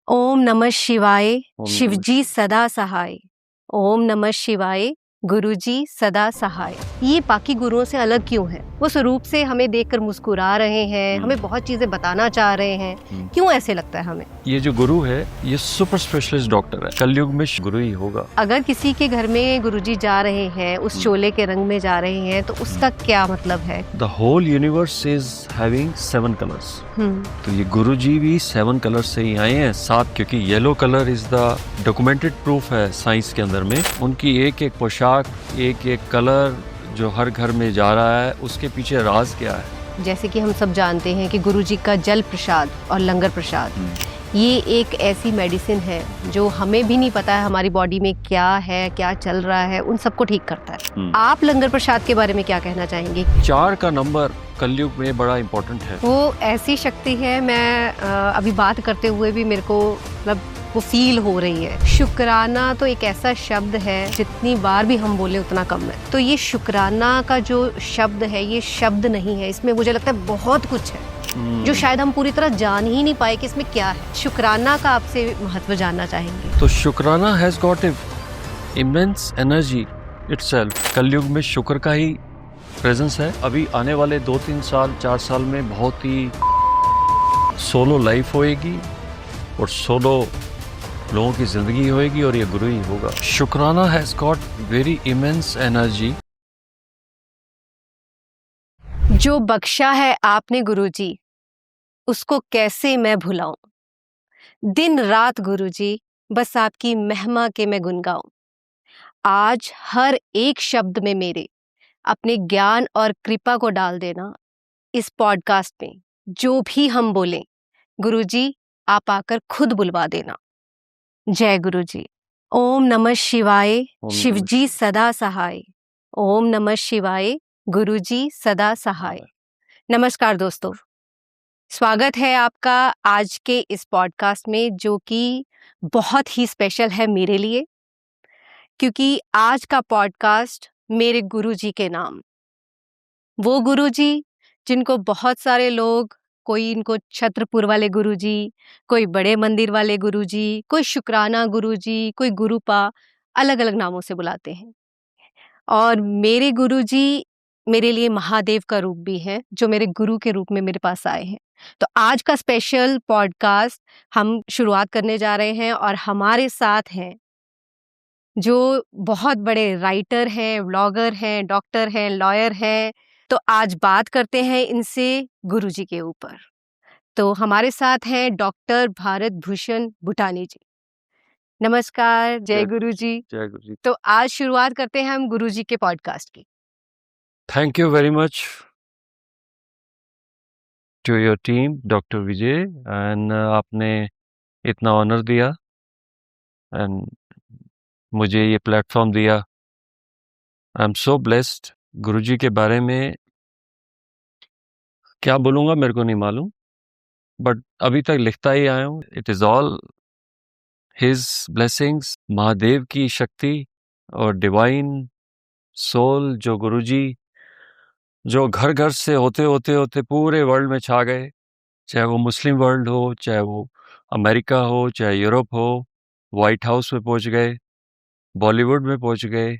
ओम नमः शिवाय। ओम शिवजी सदा सहाय। ओम नमः शिवाय। गुरुजी सदा सहाय। ये बाकी गुरुओं से अलग क्यों है? वो स्वरूप से हमें देखकर मुस्कुरा रहे हैं, हमें बहुत चीजें बताना चाह रहे हैं। क्यों ऐसे लगता है हमें? ये जो गुरु है ये सुपर स्पेशलिस्ट डॉक्टर है। कलयुग में गुरु ही होगा। अगर किसी के घर में गुरुजी जा रहे हैं, उस चोले के रंग में जा रहे हैं, तो उसका क्या मतलब है? The whole universe is having 7 colours. तो ये गुरु जी भी 7 कलर्स से ही आए हैं साथ, क्योंकि yellow colour is the documented proof है साइंस के अंदर में। उनकी एक एक पोशाक, एक एक कलर जो हर घर में जा रहा है, उसके पीछे राज क्या है? जैसे कि हम सब जानते हैं कि गुरुजी का जल प्रसाद और लंगर प्रसाद ये एक ऐसी मेडिसिन है जो हमें भी नहीं पता है हमारी बॉडी में क्या है, क्या चल रहा है, उन सबको ठीक करता है। आप लंगर प्रसाद के बारे में क्या कहना चाहेंगे? 4 का नंबर कलयुग में बड़ा इम्पोर्टेंट है। वो ऐसी शक्ति है, मैं अभी बात करते हुए भी मेरे को मतलब वो फील हो रही है। शुक्राना तो एक ऐसा शब्द है, जितनी बार भी हम बोले उतना कम है। तो ये शुक्राना का जो शब्द है, ये शब्द नहीं है, इसमें मुझे लगता है बहुत कुछ है जो शायद हम पूरी तरह जान ही नहीं पाए कि इसमें क्या है। शुक्राना का आपसे महत्व जानना चाहेंगे। तो शुक्राना has got a immense energy itself. कलयुग में शुक्र का ही प्रेजेंस है। अभी आने वाले 2-3 साल 4 साल में बहुत ही सोलो लाइफ होएगी और सोलो लोगों की जिंदगी होएगी और ये गुरु ही होगा। शुक्राना has got very immense energy. जो बख्शा है आपने गुरुजी, उसको कैसे मैं भुलाऊं। दिन रात गुरुजी, बस आपकी महिमा के मैं गुन गाऊं। आज हर एक शब्द में मेरे अपने ज्ञान और कृपा को डाल देना। इस पॉडकास्ट में जो भी हम बोलें, गुरुजी आप आकर खुद बुलवा देना। जय गुरुजी। ओम नमः शिवाय। शिवजी सदा सहाय। ओम नमः शिवाय। गुरुजी सदा सहाय। नमस्कार दोस्तों, स्वागत है आपका आज के इस पॉडकास्ट में, जो कि बहुत ही स्पेशल है मेरे लिए, क्योंकि आज का पॉडकास्ट मेरे गुरुजी के नाम। वो गुरुजी जिनको बहुत सारे लोग, कोई इनको छत्रपुर वाले गुरुजी, कोई बड़े मंदिर वाले गुरुजी, कोई शुक्राना गुरुजी, कोई गुरुपा, अलग अलग नामों से बुलाते हैं। और मेरे गुरुजी मेरे लिए महादेव का रूप भी है, जो मेरे गुरु के रूप में मेरे पास आए हैं। तो आज का स्पेशल पॉडकास्ट हम शुरुआत करने जा रहे हैं, और हमारे साथ हैं जो बहुत बड़े राइटर हैं, व्लॉगर हैं, डॉक्टर हैं, लॉयर हैं। तो आज बात करते हैं इनसे गुरुजी के ऊपर। तो हमारे साथ हैं डॉक्टर भारत भूषण भूटानी जी। नमस्कार, जय गुरुजी। जय गुरु जी। तो आज शुरुआत करते हैं हम गुरुजी के पॉडकास्ट की। Thank you very much to your team doctor Vijay, and आपने इतना ऑनर दिया एंड मुझे ये प्लेटफॉर्म दिया। I am so blessed. गुरुजी के बारे में क्या बोलूँगा मेरे को नहीं मालूम, बट अभी तक लिखता ही आया हूँ। It is all his blessings, Mahadev की शक्ति और डिवाइन सोल, जो गुरुजी जो घर घर से होते होते होते पूरे वर्ल्ड में छा गए। चाहे वो मुस्लिम वर्ल्ड हो, चाहे वो अमेरिका हो, चाहे यूरोप हो, व्हाइट हाउस में पहुंच गए, बॉलीवुड में पहुंच गए,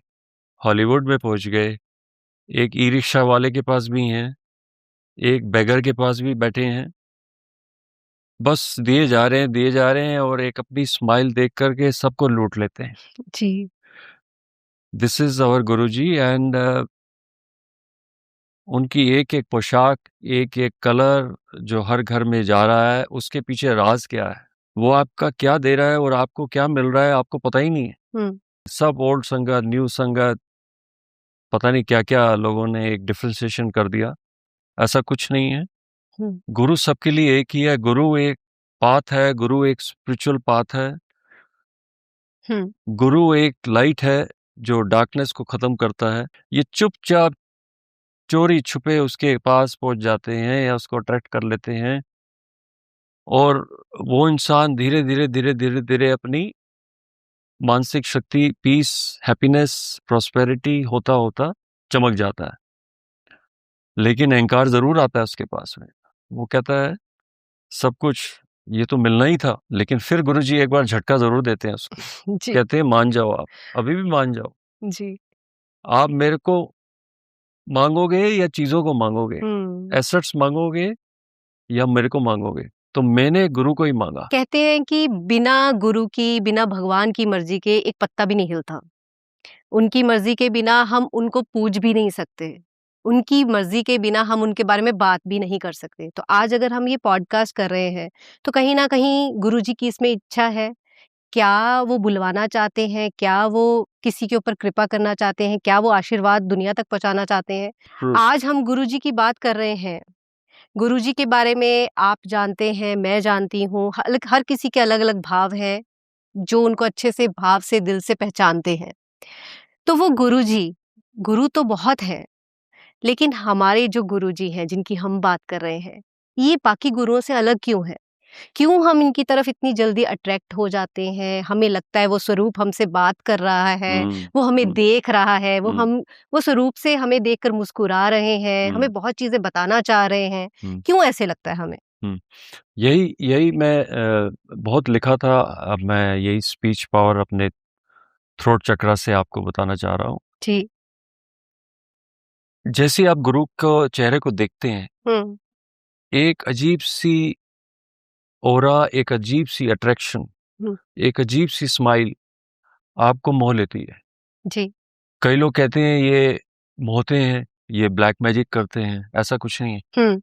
हॉलीवुड में पहुंच गए। एक ई रिक्शा वाले के पास भी हैं, एक बेगर के पास भी बैठे हैं। बस दिए जा रहे हैं, दिए जा रहे हैं, और एक अपनी स्माइल देख करके सबको लूट लेते हैं। जी। This is our Guruji, and उनकी एक एक पोशाक, एक एक कलर जो हर घर में जा रहा है, उसके पीछे राज क्या है? वो आपका क्या दे रहा है और आपको क्या मिल रहा है, आपको पता ही नहीं है। सब ओल्ड संगत, न्यू संगत, पता नहीं क्या क्या लोगों ने एक डिफरेंशिएशन कर दिया। ऐसा कुछ नहीं है। गुरु सबके लिए एक ही है। गुरु एक पाथ है, गुरु एक स्पिरिचुअल पाथ है। गुरु एक लाइट है जो डार्कनेस को खत्म करता है। ये चुपचाप चोरी छुपे उसके पास पहुंच जाते हैं या उसको अट्रैक्ट कर लेते हैं, और वो इंसान धीरे धीरे धीरे धीरे धीरे अपनी मानसिक शक्ति, पीस, हैप्पीनेस, प्रॉस्पेरिटी होता होता चमक जाता है। लेकिन अहंकार जरूर आता है उसके पास में। वो कहता है सब कुछ ये तो मिलना ही था, लेकिन फिर गुरुजी एक बार झटका जरूर देते हैं उसको। जी कहते हैं मान जाओ, आप अभी भी मान जाओ, जी। आप मेरे को मांगोगे या चीजों को मांगोगे, हम्म। एसेट्स मांगोगे या मेरे को मांगोगे। तो मैंने गुरु को ही मांगा। कहते हैं कि बिना गुरु की, बिना भगवान की मर्जी के एक पत्ता भी नहीं हिलता। उनकी मर्जी के बिना हम उनको पूज भी नहीं सकते। उनकी मर्जी के बिना हम उनके बारे में बात भी नहीं कर सकते। तो आज अगर हम ये पॉडकास्ट कर रहे हैं, तो कहीं न कहीं गुरुजी की इसमें इच्छा है। क्या वो बुलवाना चाहते हैं? क्या वो किसी के ऊपर कृपा करना चाहते हैं? क्या वो आशीर्वाद दुनिया तक पहुँचाना चाहते हैं? True. आज हम गुरुजी की बात कर रहे हैं। गुरुजी के बारे में आप जानते हैं, मैं जानती हूँ। हर किसी के अलग-अलग भाव हैं, जो उनको अच्छे से भाव से, दिल से पहचानते हैं। तो वो गुरुजी, गुरु तो बहुत हैं, लेकिन हमारे जो गुरुजी हैं, जिनकी हम बात कर रहे हैं, ये बाकी गुरुओं से अलग क्यों हैं? क्यों हम इनकी तरफ इतनी जल्दी अट्रैक्ट हो जाते हैं? हमें लगता है वो स्वरूप हमसे बात कर रहा है, वो हमें देख रहा है, वो स्वरूप से हमें देखकर मुस्कुरा रहे हैं, हमें बहुत चीज़ें बताना चाह रहे हैं। क्यों ऐसे लगता है हमें? यही यही मैं बहुत लिखा था। अब मैं यही स्पीच पावर अपने थ्रोट चक्रा से आपको बताना चाह रहा हूँ। जी। जैसे आप गुरु को चेहरे को देखते हैं, हुँ, एक अजीब सी ऑरा, एक अजीब सी अट्रैक्शन, हुँ, एक अजीब सी स्माइल आपको मोह लेती है। जी। कई लोग कहते हैं ये मोहते हैं, ये ब्लैक मैजिक करते हैं, ऐसा कुछ नहीं है। हुँ,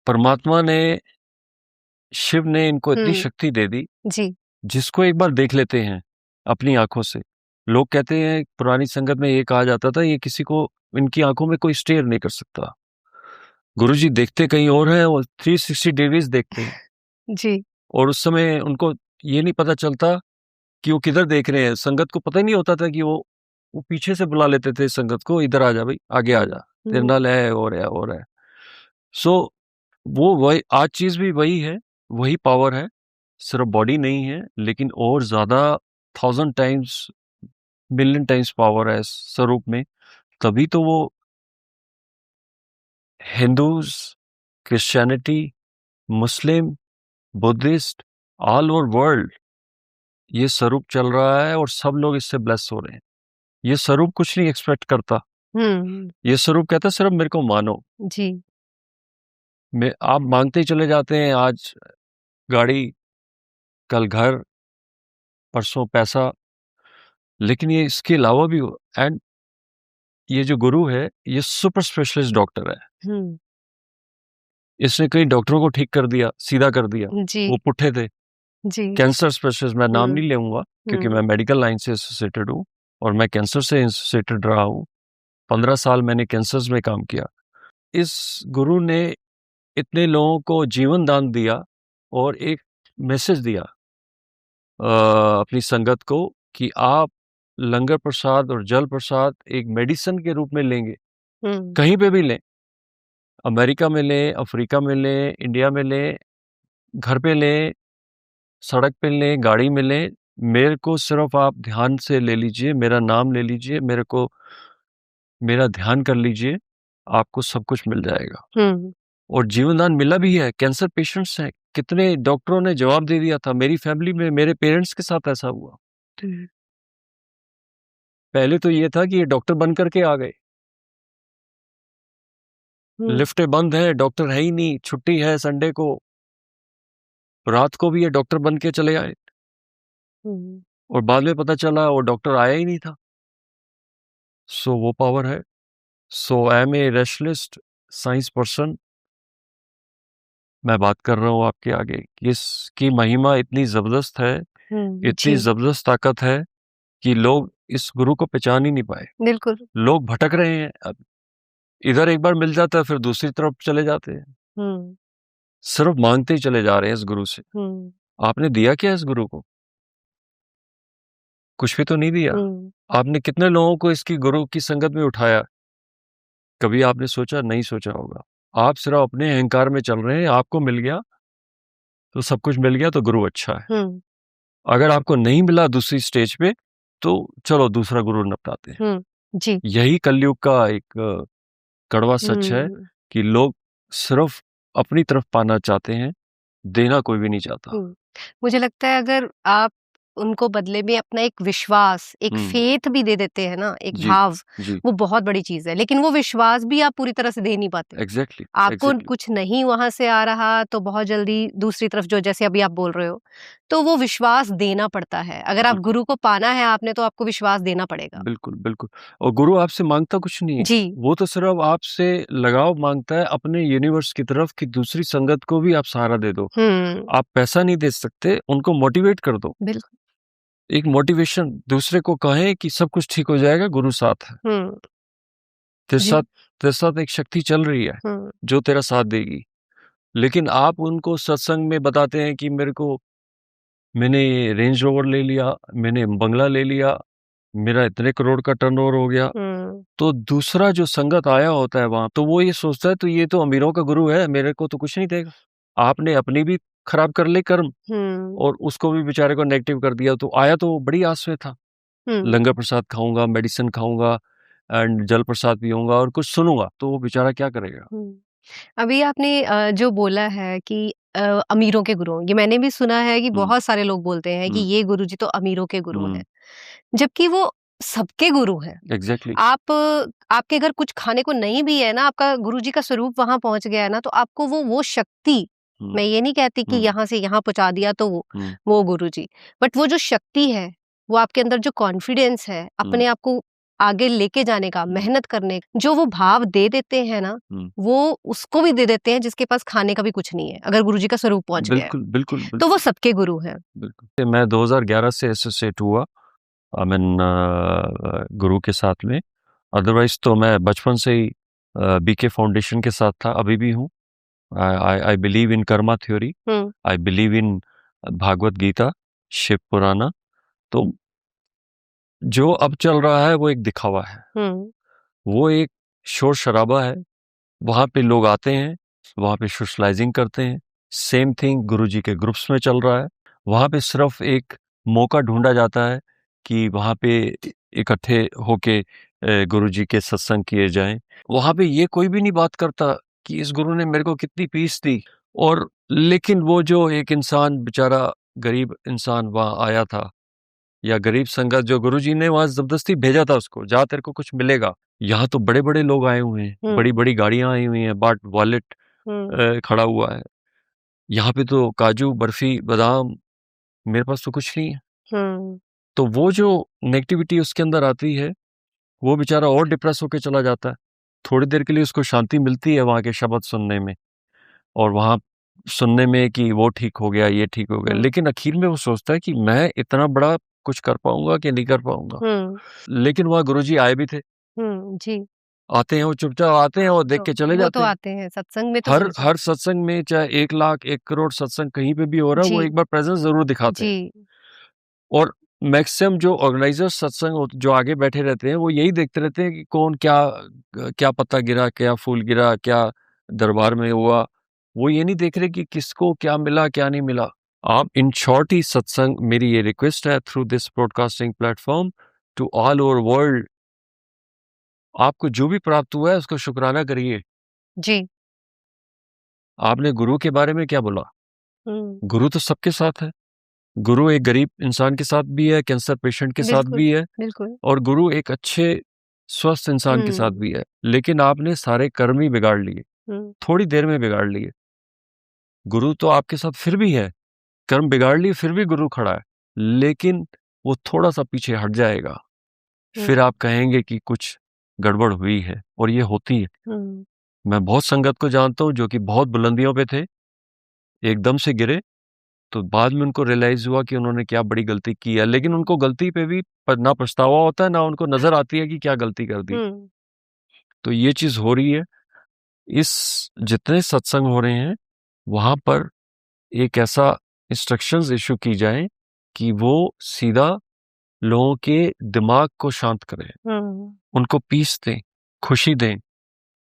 परमात्मा ने, शिव ने इनको इतनी हुँ, शक्ति दे दी, जी। जिसको एक बार देख लेते हैं अपनी आंखों से। लोग कहते हैं, पुरानी संगत में ये कहा जाता था, ये किसी को, इनकी आंखों में कोई स्टेयर नहीं कर सकता। गुरुजी देखते कहीं और हैं, वो 360 डिग्रीज देखते हैं। जी। और उस समय उनको ये नहीं पता चलता कि वो किधर देख रहे हैं। संगत को पता ही नहीं होता था कि वो पीछे से बुला लेते थे संगत को, इधर आ जा भाई, आगे आ जा, तेरे हुँ, नाल है और है और है। सो वो वही आज चीज भी वही है, वही पावर है, सिर्फ बॉडी नहीं है, लेकिन और ज्यादा 1000 टाइम्स, मिलियन टाइम्स पावर है इस स्वरूप में। तभी तो वो हिंदूज, क्रिश्चियनिटी, मुस्लिम, बुद्धिस्ट, ऑल ओवर वर्ल्ड ये स्वरूप चल रहा है और सब लोग इससे ब्लेस हो रहे हैं। ये स्वरूप कुछ नहीं एक्सपेक्ट करता। हुँ, ये स्वरूप कहता है सिर्फ मेरे को मानो। जी। मैं आप मांगते ही चले जाते हैं, आज गाड़ी, कल घर, परसों पैसा, लेकिन ये इसके अलावा भी हो। एंड ये जो गुरु है, ये सुपर स्पेशलिस्ट डॉक्टर है। हुँ, इसने कई डॉक्टरों को ठीक कर दिया, सीधा कर दिया, जी, वो पुट्ठे थे। जी। कैंसर स्पेशलिस्ट, मैं नाम हुँ, नहीं लूंगा क्योंकि हुँ, मैं मेडिकल लाइन से एसोसिएटेड हूँ और मैं कैंसर से एसोसिएटेड रहा हूँ। 15 साल मैंने कैंसर में काम किया। इस गुरु ने इतने लोगों को जीवन दान दिया और एक मैसेज दिया अपनी संगत को कि आप लंगर प्रसाद और जल प्रसाद एक मेडिसिन के रूप में लेंगे, हुँ, कहीं पे भी लें, अमेरिका में लें, अफ्रीका में लें, इंडिया में लें, घर पे लें, सड़क पे लें, गाड़ी में लें, मेरे को सिर्फ आप ध्यान से ले लीजिए, मेरा नाम ले लीजिए, मेरे को मेरा ध्यान कर लीजिए, आपको सब कुछ मिल जाएगा। हुँ, और जीवनदान मिला भी है। कैंसर पेशेंट्स हैं, कितने डॉक्टरों ने जवाब दे दिया था। मेरी फैमिली में मेरे पेरेंट्स के साथ ऐसा हुआ। हुँ, पहले तो ये था कि ये डॉक्टर बन करके आ गए, हुँ, लिफ्टें बंद हैं, डॉक्टर है ही नहीं, छुट्टी है संडे को, रात को भी ये डॉक्टर बन के चले आए हुँ, और बाद में पता चला वो डॉक्टर आया ही नहीं था। सो वो पावर है। So I am a rationalist science person. मैं बात कर रहा हूँ आपके आगे, इसकी महिमा इतनी जबरदस्त है, हुँ, इतनी जी, जबरदस्त ताकत है कि लोग इस गुरु को पहचान ही नहीं पाए। बिल्कुल। लोग भटक रहे हैं। अब इधर एक बार मिल जाता है, फिर दूसरी तरफ चले जाते हैं, हुँ, सिर्फ मांगते ही चले जा रहे हैं इस गुरु से। हुँ, आपने दिया क्या इस गुरु को? कुछ भी तो नहीं दिया। हुँ, आपने कितने लोगों को इसकी गुरु की संगत में उठाया? कभी आपने सोचा? नहीं सोचा होगा। आप सिर्फ अपने अहंकार में चल रहे हैं। आपको मिल गया तो सब कुछ मिल गया, तो गुरु अच्छा है। हुँ, अगर आपको नहीं मिला दूसरी स्टेज पे, तो चलो दूसरा गुरु निपटाते हैं। हुँ, जी, यही कलयुग का एक कड़वा सच है हुँ, कि लोग सिर्फ अपनी तरफ पाना चाहते हैं, देना कोई भी नहीं चाहता। हुँ। मुझे लगता है अगर आप उनको बदले में अपना एक विश्वास, एक हुँ। फ़ेथ भी दे देते हैं ना, एक जी, भाव, जी। वो बहुत बड़ी चीज़ है। लेकिन वो विश्वास भी आप पूरी तरह से दे नहीं पाते। एग्ज़ैक्टली, आपको एग्ज़ैक्टली। कुछ नहीं वहाँ से आ रहा तो बहुत जल्दी दूसरी तरफ जो जैसे अभी आप बोल रहे हो, तो वो विश्वास देना पड़ता है। अगर आप बिल्कुल, गुरु को पाना है आपने तो आपको विश्वास देना पड़ेगा। बिल्कुल, बिल्कुल। और गुरु आपसे माँगता कुछ नहीं है। जी। वो तो सिर्फ़ आपसे लगाव माँगता है अपने यूनिवर्स की तरफ कि दूसरी संगत को भी आप सहारा दे दो। हुँ। आप पैसा नहीं दे सकते, उनको मोटिवेट कर दो। बिल्कुल। एक मोटिवेशन दूसरे को कहें कि सब कुछ ठीक हो जाएगा, गुरु साथ है। हुँ। तेरे जी। साथ तेरे साथ एक शक्ति चल रही है, हुँ। जो तेरा साथ देगी। लेकिन आप उनको सत्संग में बताते हैं कि मैंने रेंज रोवर ले लिया, मैंने बंगला ले लिया, मेरा इतने करोड़ का टर्नओवर हो गया। हुँ। तो दूसरा जो संगत आया होता है वहाँ, तो वो ये सोचता है तो ये तो अमीरों का गुरु है, मेरे को तो कुछ नहीं देगा। आपने अपनी भी खराब कर ली कर्म हुँ। और उसको भी बेचारे को नेगेटिव कर दिया। तो आया तो वो बड़ी आस में था, हुँ। लंगर प्रसाद खाऊँगा, मेडिसिन खाऊँगा एंड जल प्रसाद पीऊँगा और कुछ सुनूँगा, तो वो बेचारा क्या करेगा? हुँ। अभी आपने जो बोला है कि अमीरों के गुरु हैं, ये मैंने भी सुना है कि हुँ, बहुत सारे लोग बोलते हैं कि हुँ, ये गुरुजी तो अमीरों के गुरु हुँ, हैं, जबकि वो सबके गुरु हैं। एग्ज़ैक्टली। आप आपके घर कुछ खाने को नहीं भी है ना, आपका गुरुजी का स्वरूप वहाँ पहुँच गया है ना, तो आपको वो शक्ति, हुँ, मैं ये नहीं कहती कि हुँ, यहाँ से यहाँ पहुँचा दिया तो हुँ, वो गुरुजी, बट वो जो शक्ति है, वो आपके अंदर जो कॉन्फिडेंस है, हुँ, अपने आप को आगे लेके जाने का, हुँ, मेहनत करने जो वो भाव दे देते हैं ना, हुँ। वो उसको भी दे देते हैं जिसके पास खाने का भी कुछ नहीं है, अगर गुरुजी का स्वरूप पहुँच गया है, बिल्कुल, बिल्कुल, तो वो बिल्कुल, सबके गुरु हैं। बिल्कुल। मैं 2011 से एसोसिएट हुआ आई मीन गुरु के साथ में। अदरवाइज़ तो मैं बचपन से ही बीके फाउंडेशन के साथ था, अभी भी हूँ। I believe in karma theory, हुँ। I believe in Bhagavad Gita, Shiv Purana. तो जो अब चल रहा है वो एक दिखावा है, हुँ। वो एक शोर-शराबा है। वहाँ पे लोग आते हैं, वहाँ पे सोशलाइज़िंग करते हैं। सेम थिंग गुरुजी के ग्रुप्स में चल रहा है। वहाँ पे सिर्फ़ एक मौका ढूँढा जाता है कि वहाँ पे इकट्ठे होके गुरुजी के सत्संग किए जाएँ। वहाँ पे ये कोई भी नहीं बात करता कि इस गुरु ने मेरे को कितनी पीस दी। और लेकिन वो जो एक इंसान बेचारा गरीब इंसान वहाँ आया था या गरीब संगत जो गुरुजी ने वहाँ ज़बरदस्ती भेजा था उसको, जा तेरे को कुछ मिलेगा। यहाँ तो बड़े-बड़े लोग आए हुए हैं, हुँ। बड़ी-बड़ी गाड़ियाँ आई हुई हैं, बाट वॉलेट हुँ। खड़ा हुआ है। यहाँ पे तो काजू, बर्फी, बादाम, मेरे पास तो कुछ नहीं है। हुँ। तो वो जो नेगेटिविटी उसके अंदर आती है, वो बेचारा और डिप्रेस होके चला जाता है। थोड़ी देर के लिए उसको शांति मिलती है वहाँ के शब्द सुनने में और वहाँ सुनने में कि वो ठीक हो गया, ये ठीक हो गया। हुँ। लेकिन आखिर में वो सोचता है कि मैं इतना बड़ा कुछ कर पाऊँगा कि नहीं कर पाऊँगा। हुँ। लेकिन वहाँ गुरुजी आए भी थे। हुँ। जी। आते हैं, वो चुपचाप आते हैं और देख तो के चले वो तो जाते हैं। आते हैं, सत्संग में तो हर चले हर जाते सत्संग में चाहे 1 लाख, 1 करोड़ सत्संग कहीं पे भी हो रहा हैं। है, वो जी। एक बार प्रेज़ेंस ज़रूर दिखाते हैं। जी। और मैक्सिमम जो ऑर्गेनाइज़र्स सत्संग जो आगे बैठे रहते हैं, वो यही देखते रहते हैं कि कौन क्या पत्ता गिरा, क्या फूल गिरा, क्या दरबार में हुआ। वो ये नहीं देख रहे कि किसको क्या मिला, क्या नहीं मिला। आप इन शॉर्ट ही सत्संग मेरी ये रिक्वेस्ट है through this broadcasting platform to all over world, आपको जो भी प्राप्त हुआ है उसका शुकराना करिए। जी। आपने गुरु के बारे में क्या बोला? हुँ। गुरु तो सबके साथ है। गुरु एक गरीब इंसान के साथ भी है, कैंसर पेशेंट के साथ बिल्कुल, भी है बिल्कुल। और गुरु एक अच्छे स्वस्थ इंसान के साथ हुँ। भी है। लेकिन आपने सारे कर्म ही बिगाड़ लिए, हुँ। थोड़ी देर में बिगाड़ लिए। गुरु तो आपके साथ फिर भी है, कर्म बिगाड़ लिए फिर भी गुरु खड़ा है। लेकिन वो थोड़ा-सा पीछे हट जाएगा, हुँ। फिर आप कहेंगे कि कुछ गड़बड़ हुई है और ये होती है। हुँ। मैं बहुत संगत को जानता हूँ जो कि बहुत बुलंदियों पे थे, एकदम से गिरे तो बाद में उनको रियलाइज़ हुआ कि उन्होंने क्या बड़ी गलती की है, लेकिन उनको गलती पे भी ना पछतावा होता है, ना उनको नज़र आती है कि क्या गलती कर दी। हुँ। तो ये चीज़ हो रही है। इस जितने सत्संग हो रहे हैं, वहाँ पर एक ऐसा इंस्ट्रक्शंस इश्यू की जाएँ कि वो सीधा लोगों के दिमाग को शांत करें, हुँ। उनको पीस दें, खुशी दें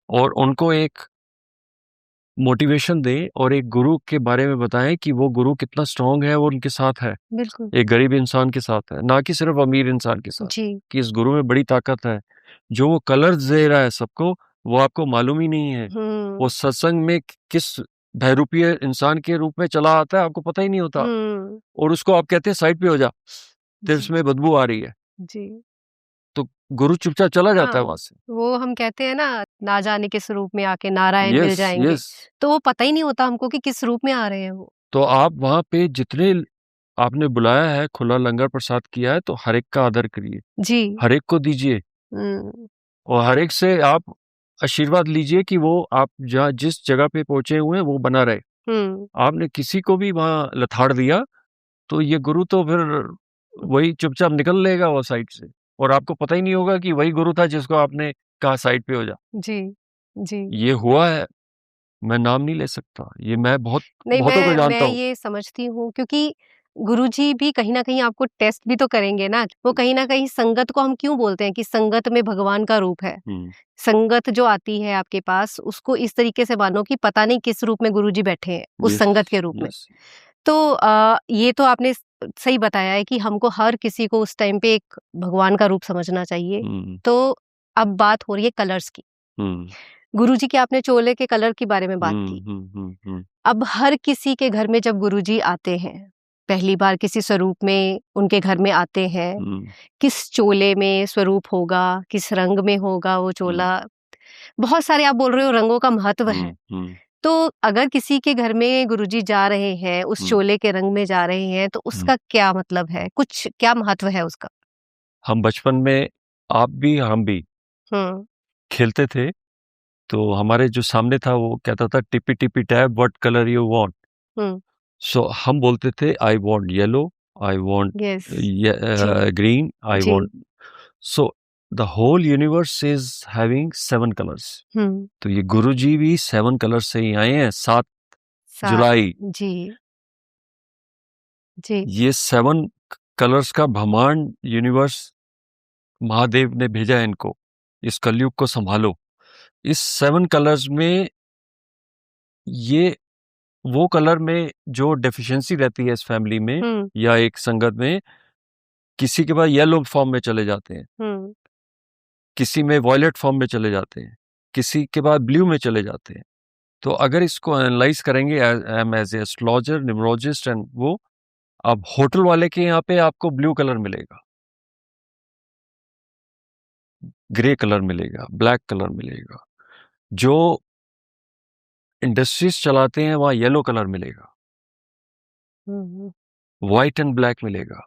और उनको एक मोटिवेशन दें और एक गुरु के बारे में बताएँ कि वो गुरु कितना स्ट्रॉन्ग है, वो उनके साथ है। बिल्कुल। एक गरीब इंसान के साथ है, ना कि सिर्फ़ अमीर इंसान के साथ, जी। कि इस गुरु में बड़ी ताकत है। जो वो कलर्स दे रहा है सबको, वो आपको मालूम ही नहीं है। वो हुँ। सत्संग में किस बहरूपीय इंसान के रूप में चला आता है, आपको पता ही नहीं होता, और उसको आप कहते हैं साइड पे हो जा, तेरे जी इसमें बदबू आ रही है, जी तो गुरु चुपचाप चला जाता है हाँ वहां से। वो हम कहते हैं ना जाने किस रूप में आके नारायण मिल यस जाएंगे, यस। तो वो पता ही नहीं होता हमको कि किस रूप में आ रहे हैं वो। तो आप वहां पे जितने आपने बुलाया है, खुला लंगर प्रसाद किया है, तो हर एक का आदर करिए, जी हर एक को दीजिए, हम्म और हर एक से आप आशीर्वाद लीजिए कि वो आप जहाँ जिस जगह पे पहुंचे हुए हैं वो बना रहे। हम्म आपने किसी को भी वहां लथाड़ दिया तो ये गुरु तो फिर वही चुपचाप निकल लेगा वो साइड से, और आपको पता ही नहीं होगा कि वही गुरु था जिसको आपने कहा साइड पे हो जा। जी जी ये हुआ है, मैं नाम नहीं ले सकता, ये मैं नहीं बहुतों को मैं जानता हूँ। ये समझती हूँ क्योंकि गुरुजी भी कहीं ना कहीं आपको टेस्ट भी तो करेंगे ना, वो कहीं ना कहीं संगत को हम क्यों बोलते हैं कि संगत में भगवान का रूप है। हम्म, संगत जो आती है आपके पास उसको इस तरीके से मानो कि पता नहीं किस रूप में गुरुजी बैठे हैं उस यस संगत के रूप में। यस। तो ये तो आपने सही बताया है कि हमको हर किसी को उस टाइम पे एक भगवान का रूप समझना चाहिए। हम्म तो अब बात हो रही है कलर्स की। हम्म गुरुजी के आपने चोले के कलर के बारे में बात की। हम्म। अब हर किसी के घर में जब गुरुजी आते हैं, पहली बार किसी स्वरूप में उनके घर में आते हैं, हम्म किस चोले में स्वरूप होगा, किस रंग में होगा वो हम्म चोला, बहुत सारे आप बोल रहे हो रंगों का महत्व है। हम्म तो अगर किसी के घर में गुरुजी जा रहे हैं, उस हम्म चोले के रंग में जा रहे हैं, तो हम्म। उसका क्या मतलब है? कुछ क्या महत्व है उसका? हम बचपन में, आप भी हम भी हुँ, खेलते थे, तो हमारे जो सामने था वो कहता था tippy tippy tap what colour you want. Hmm, so हम बोलते थे I want yellow, I want yes, जी, ग्रीन, आई जी, want. So the whole universe is having 7 colours. Hmm, तो ये गुरुजी भी 7 कलर्स से ही आए हैं, 7 जुलाई। जी, जी, ये 7 कलर्स का ब्रह्मांड यूनिवर्स महादेव ने भेजा है इनको, इस कलयुग को संभालो। इस 7 कलर्स में ये वो कलर में जो डेफिशिएंसी रहती है इस फैमिली में हुँ, या एक संगत में, किसी के पास येलो फॉर्म में चले जाते हैं, हुँ, किसी में वॉयलेट फॉर्म में चले जाते हैं, किसी के बाद ब्लू में चले जाते हैं। तो अगर इसको एनालाइज करेंगे as a astrologer, numerologist and वो, अब होटल वाले के यहाँ पे आपको ब्लू कलर मिलेगा, ग्रे कलर मिलेगा, ब्लैक कलर मिलेगा। जो इंडस्ट्रीज चलाते हैं वहाँ येलो कलर मिलेगा, हुँ, व्हाइट एंड ब्लैक मिलेगा।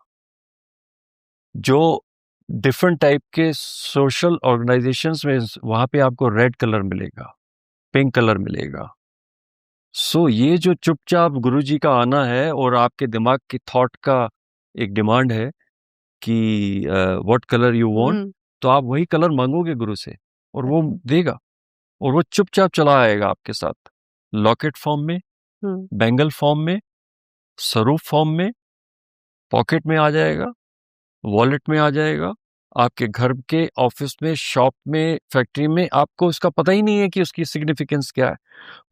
जो डिफरेंट टाइप के सोशल ऑर्गेनाइजेशंस में वहां पे आपको रेड कलर मिलेगा, पिंक कलर मिलेगा। सो ये जो चुपचाप गुरुजी का आना है और आपके दिमाग की थॉट का एक डिमांड है कि व्हाट कलर यू वांट, हुँ, तो आप वही कलर मांगोगे गुरु से और वो अच्छा, देगा, और वो चुपचाप चला आएगा आपके साथ, लॉकेट फॉर्म में, हुँ, बैंगल फॉर्म में, स्वरूप फॉर्म में, पॉकेट में आ जाएगा, वॉलेट में आ जाएगा, आपके घर के ऑफिस में, शॉप में, फैक्ट्री में, आपको उसका पता ही नहीं है कि उसकी सिग्निफिकेंस क्या है।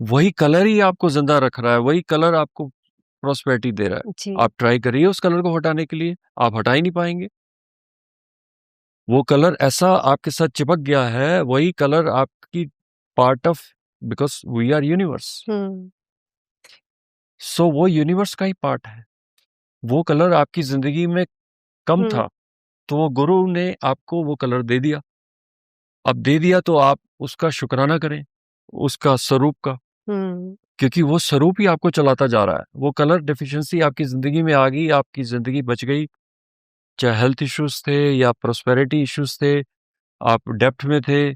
वही कलर ही आपको जिंदा रख रहा है, वही कलर आपको प्रॉस्पेरिटी दे रहा है। जी, आप ट्राई करिए उस कलर को हटाने के लिए, आप हटा ही नहीं पाएंगे। वो कलर ऐसा आपके साथ चिपक गया है, वही कलर आपकी part of, because we are universe. Hmm, so वो यूनिवर्स का ही पार्ट है। वो कलर आपकी जिंदगी में कम हुँ, था, तो वो गुरु ने आपको वो कलर दे दिया। अब दे दिया तो आप उसका शुक्राना करें, उसका स्वरूप का, हुँ, क्योंकि वो स्वरूप ही आपको चलाता जा रहा है। वो कलर डेफिशिएंसी आपकी जिंदगी में आ गई, आपकी जिंदगी बच गई। चाहे हेल्थ इश्यूज थे या प्रोस्पेरिटी इश्यूज थे, आप डेप्थ में थे,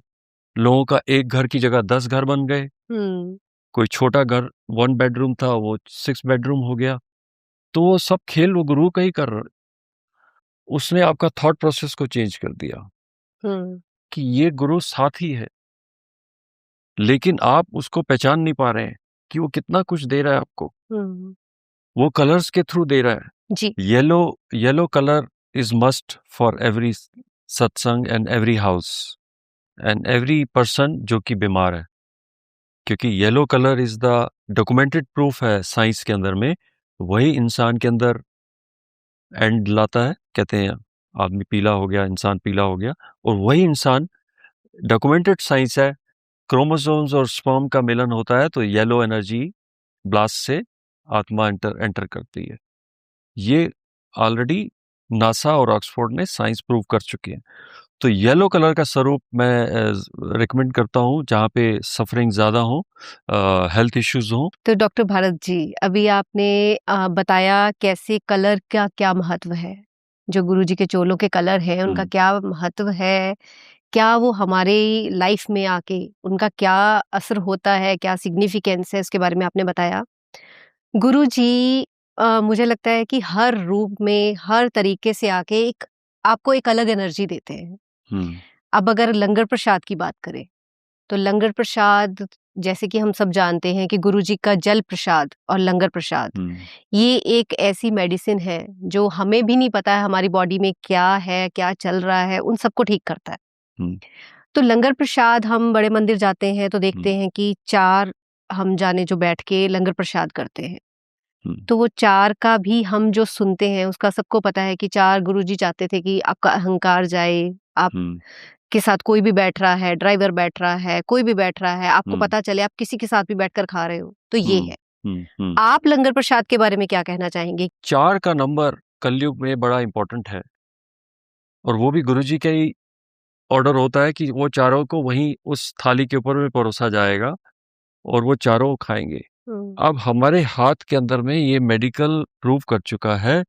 लोगों का एक घर की जगह 10 घर बन गए, हुँ, कोई छोटा घर 1 बेडरूम था वो 6 बेडरूम हो गया। तो वो सब खेल वो गुरु का ही कर रहा, उसने आपका थॉट प्रोसेस को चेंज कर दिया हुँ, कि ये गुरु साथ ही है, लेकिन आप उसको पहचान नहीं पा रहे हैं कि वो कितना कुछ दे रहा है आपको। हुँ, वो कलर्स के थ्रू दे रहा है। जी, yellow, yellow colour is must for every satsang and every house and every person जो कि बीमार है, क्योंकि yellow colour is the documented proof है साइंस के अंदर में, वही इंसान के अंदर एंड लाता है। कहते हैं आदमी पीला हो गया, इंसान पीला हो गया, और वही इंसान, डॉक्यूमेंटेड साइंस है, क्रोमोसोम्स और स्पर्म का मिलन होता है तो येलो एनर्जी ब्लास्ट से आत्मा एंटर करती है। ये ऑलरेडी नासा और ऑक्सफोर्ड ने साइंस प्रूव कर चुके हैं। तो येलो कलर का स्वरूप मैं रिकमेंड करता हूँ जहाँ पे सफरिंग ज़्यादा हो, हेल्थ इश्यूज हो। तो डॉक्टर भारत जी, अभी आपने बताया कैसे कलर का क्या महत्व है, जो गुरुजी के चोलों के कलर हैं उनका क्या महत्व है, क्या वो हमारे लाइफ में आके उनका क्या असर होता है, क्या सिग्निफिकेंस है, उसके बारे में आपने बताया। गुरुजी मुझे लगता है कि हर रूप में, हर तरीके से आके एक आपको एक अलग एनर्जी देते हैं। अब अगर लंगर प्रसाद की बात करें, तो लंगर प्रसाद जैसे कि हम सब जानते हैं कि गुरुजी का जल प्रसाद और लंगर प्रसाद, ये एक ऐसी मेडिसिन है जो हमें भी नहीं पता है हमारी बॉडी में क्या है, क्या चल रहा है, उन सबको ठीक करता है। तो लंगर प्रसाद हम बड़े मंदिर जाते हैं तो देखते हैं कि 4 हम जाने जो बैठ के लंगर प्रसाद करते हैं। तो वो 4 का भी हम जो सुनते हैं उसका सबको पता है कि 4 गुरुजी चाहते थे कि आपका अहंकार जाए, आप के साथ कोई भी बैठ रहा है, ड्राइवर बैठ रहा है, कोई भी बैठ रहा है, आपको पता चले आप किसी के साथ भी बैठकर खा रहे हो, तो ये है। आप लंगर प्रसाद के बारे में क्या कहना चाहेंगे? 4 का नंबर कलयुग में बड़ा इंपॉर्टेंट है, और वो भी गुरुजी का ही ऑर्डर होता है कि वो चारों को वहीं उस थाली के ऊपर में परोसा जाएगा और वो चारों खाएंगे। अब हमारे हाथ के अंदर में ये मेडिकल प्रूव कर चुका है,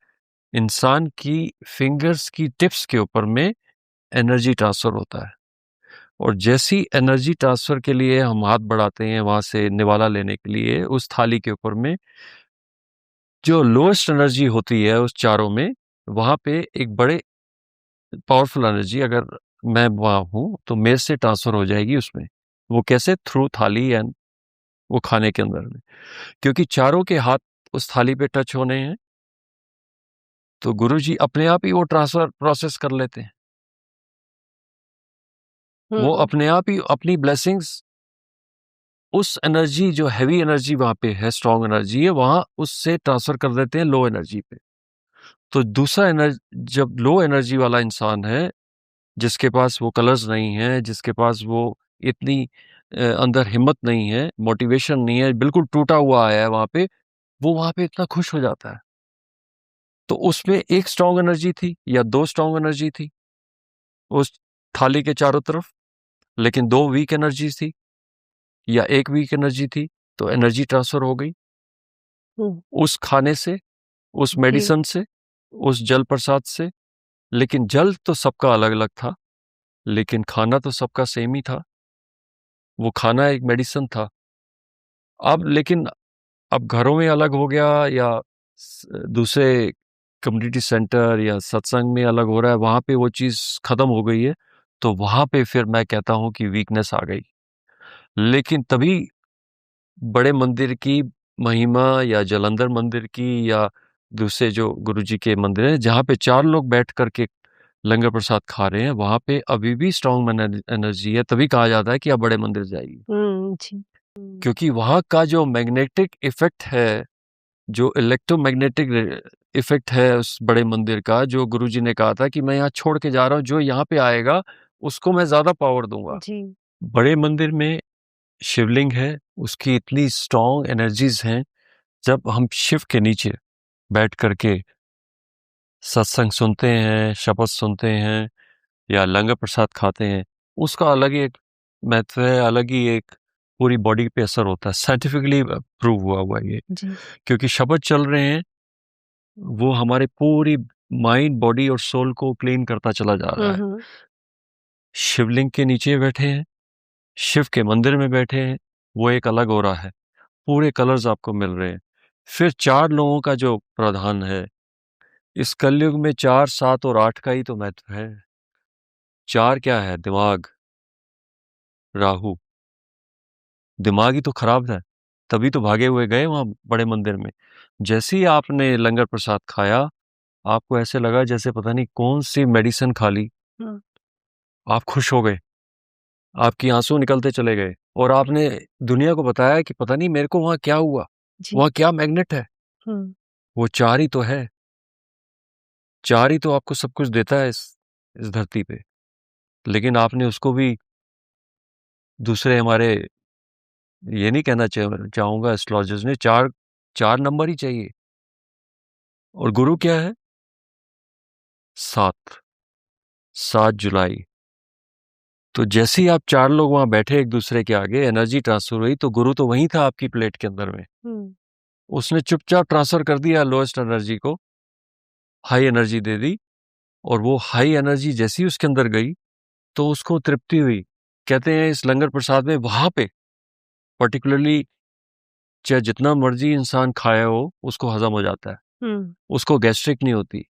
इंसान की फिंगर्स की टिप्स के ऊपर में एनर्जी ट्रांसफर होता है, और जैसी एनर्जी ट्रांसफर के लिए हम हाथ बढ़ाते हैं वहां से निवाला लेने के लिए, उस थाली के ऊपर में जो लोएस्ट एनर्जी होती है उस चारों में, वहां पे एक बड़े पावरफुल एनर्जी अगर मैं वहां हूं तो मेरे से ट्रांसफर हो जाएगी उसमें। वो कैसे? थ्रू थाली एंड वो खाने के अंदर में, क्योंकि चारों के हाथ उस थाली पे टच होने हैं, तो गुरुजी अपने आप ही वो ट्रांसफर प्रोसेस कर लेते हैं। वो अपने आप ही अपनी ब्लेसिंग्स उस एनर्जी, जो हैवी एनर्जी वहां पे है, स्ट्रॉन्ग एनर्जी है, वहां उससे ट्रांसफर कर देते हैं लो एनर्जी पे। तो दूसरा एनर्जी, जब लो एनर्जी वाला इंसान है, जिसके पास वो कलर्स नहीं है, जिसके पास वो इतनी अंदर हिम्मत नहीं है, मोटिवेशन नहीं है, बिल्कुल टूटा हुआ आया है वहां पे, वो वहां पे इतना खुश हो जाता है। तो उसमें एक स्ट्रॉन्ग एनर्जी थी या 2 स्ट्रॉन्ग एनर्जी थी उस थाली के चारों तरफ, लेकिन 2 वीक एनर्जी थी या 1 वीक एनर्जी थी, तो एनर्जी ट्रांसफर हो गई उस खाने से, उस मेडिसिन से, उस जल प्रसाद से। लेकिन जल तो सबका अलग अलग था, लेकिन खाना तो सबका सेम ही था। वो खाना एक मेडिसिन था। अब लेकिन अब घरों में अलग हो गया, या दूसरे कम्युनिटी सेंटर या सत्संग में अलग हो रहा है, वहां पे वो चीज खत्म हो गई है, तो वहां पे फिर मैं कहता हूं कि वीकनेस आ गई। लेकिन तभी बड़े मंदिर की महिमा, या जलंधर मंदिर की, या दूसरे जो गुरुजी के मंदिर हैं जहाँ पे 4 लोग बैठ करके लंगर प्रसाद खा रहे हैं, वहां पे अभी भी स्ट्रॉन्ग एनर्जी है। तभी कहा जाता है कि आप बड़े मंदिर जाइए, जी। क्योंकि वहां का जो मैग्नेटिक इफेक्ट है, जो इलेक्ट्रोमैग्नेटिक इफेक्ट है उस बड़े मंदिर का, जो गुरुजी ने कहा था कि मैं यहाँ छोड़ के जा रहा हूँ, जो यहाँ पे आएगा उसको मैं ज्यादा पावर दूंगा। जी। बड़े मंदिर में शिवलिंग है, उसकी इतनी स्ट्रॉन्ग एनर्जीज हैं। जब हम शिव के नीचे बैठ करके सत्संग सुनते हैं, शपथ सुनते हैं, या लंगर प्रसाद खाते हैं, उसका अलग ही एक महत्व है, अलग ही एक पूरी बॉडी पे असर होता है। साइंटिफिकली प्रूव हुआ है ये, क्योंकि शब्द चल रहे हैं, वो हमारे पूरी माइंड, बॉडी और सोल को क्लीन करता चला जा रहा है। शिवलिंग के नीचे बैठे हैं, शिव के मंदिर में बैठे हैं, वो एक अलग हो रहा है, पूरे कलर्स आपको मिल रहे हैं। फिर 4 लोगों का जो प्रावधान है इस कलयुग में, 4, 7 और 8 का ही तो महत्व है। 4 क्या है? दिमाग, राहु। दिमाग ही तो खराब है, तभी तो भागे हुए गए वहां बड़े मंदिर में। जैसे ही आपने लंगर प्रसाद खाया, आपको ऐसे लगा जैसे पता नहीं कौन सी मेडिसिन खा ली। आप खुश हो गए, आपकी आंसू निकलते चले गए, और आपने दुनिया को बताया कि पता नहीं मेरे को वहां क्या हुआ, वहां क्या मैग्नेट है। वो 4 ही तो है, 4 ही तो आपको सब कुछ देता है इस धरती पे। लेकिन आपने उसको भी दूसरे हमारे ये नहीं कहना चाहूंगा एस्ट्रोलॉजर्स ने, चार नंबर ही चाहिए। और गुरु क्या है? 7 जुलाई। तो जैसे ही आप 4 लोग वहां बैठे एक दूसरे के आगे, एनर्जी ट्रांसफर हुई, तो गुरु तो वहीं था आपकी प्लेट के अंदर में। उसने चुपचाप ट्रांसफर कर दिया लोएस्ट एनर्जी को, हाई एनर्जी दे दी। और वो हाई एनर्जी जैसी उसके अंदर गई तो उसको तृप्ति हुई। कहते हैं इस लंगर प्रसाद में वहां पे पर्टिकुलरली, चाहे जितना मर्जी इंसान खाया हो, उसको हजम हो जाता है, उसको गैस्ट्रिक नहीं होती,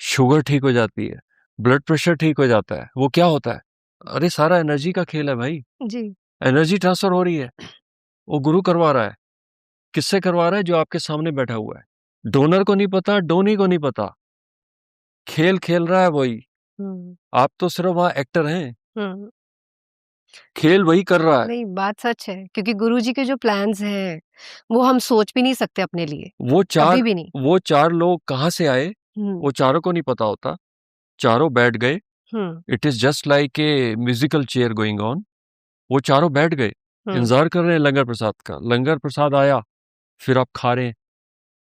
शुगर ठीक हो जाती है, ब्लड प्रेशर ठीक हो जाता है। वो क्या होता है? अरे सारा एनर्जी का खेल है भाई। जी। एनर्जी ट्रांसफर हो रही है, वो गुरु करवा रहा है। किससे करवा रहा है? जो आपके सामने बैठा हुआ है। डोनर को नहीं पता, डोनी को नहीं पता, खेल खेल रहा है वही। आप तो सिर्फ वहां एक्टर हैं, खेल वही कर रहा है। नहीं, बात सच है, क्योंकि गुरुजी के जो प्लान्स हैं वो हम सोच भी नहीं सकते अपने लिए, वो कभी भी नहीं। वो 4 लोग कहाँ से आए वो चारों को नहीं पता होता। चारों बैठ गए। It is just like a musical chair going on. वो चारों बैठ गए, इंतजार कर रहे हैं लंगर प्रसाद का। लंगर प्रसाद आया, फिर आप खा रहे हैं।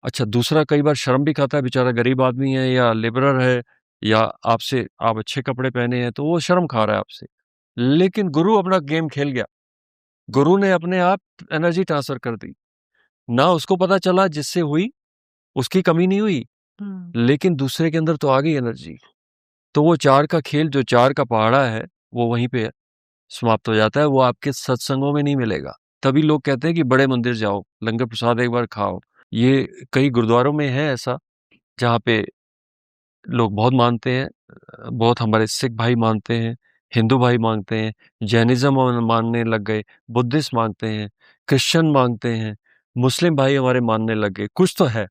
अच्छा, दूसरा कई बार शर्म भी खाता है, बेचारा गरीब आदमी है या लेबरर है, या आपसे आप अच्छे कपड़े पहने हैं तो वो शर्म खा रहा है आपसे। लेकिन गुरु अपना गेम खेल गया। गुरु ने अपने आप एनर्जी ट्रांसफर कर दी। ना उसको पता चला जिससे हुई, उसकी कमी नहीं हुई, लेकिन दूसरे के अंदर तो आ गई एनर्जी। तो वो 4 का खेल, जो 4 का पहाड़ा है, वो वहीं पे समाप्त हो जाता है। वो आपके सत्संगों में नहीं मिलेगा। तभी लोग कहते हैं कि बड़े मंदिर जाओ, लंगर प्रसाद एक बार खाओ। ये कई गुरुद्वारों में है ऐसा, जहाँ पे लोग बहुत मानते हैं। बहुत हमारे सिख भाई मानते हैं, हिंदू भाई मानते हैं, जैनिज्म मानने लग गए, बुद्धिस्ट मानते हैं, क्रिश्चियन मानते हैं, मुस्लिम भाई हमारे मानने लग गए। कुछ तो है